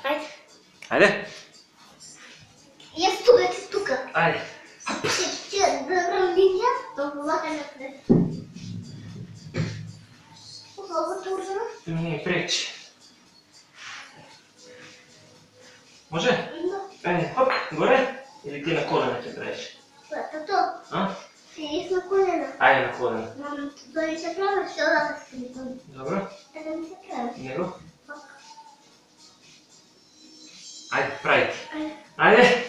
Хайде. Хайде. Я стука, тука. Айде. Ще да линия, то главата напред. Отново турна. Ти ми не пречи. Може? Айде, хоп, горе. Или ти на колена ще правиш? Тато, А? ти на колена. Айде на колена. Мам, дали се прави, ще да се скрипам. Добре. Така ми се прави. Него. Пак. Айде, правите. Айде. Айде.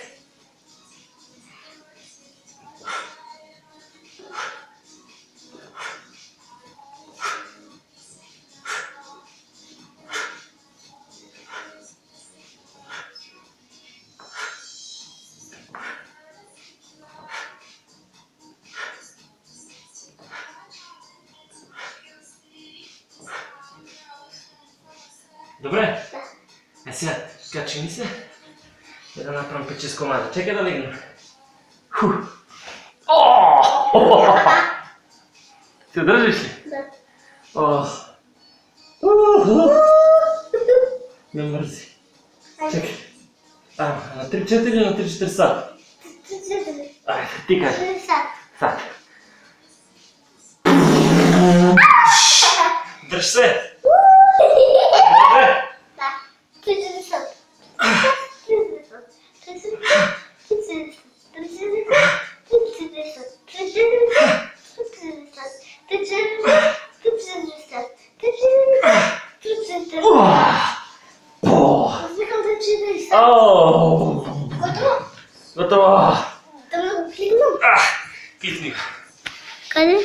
Добре? Да. Сега, качи ми се. И да направим 5-6 комада. Чекай да легна. Се държиш ли? Да. Не мързи. Чекай. На 3-4 или на 3-4 сата? Айде, ти кажи. Сат. Дръж се! Добре! Готово! Да ме го кликнам. Кликни го. Къде?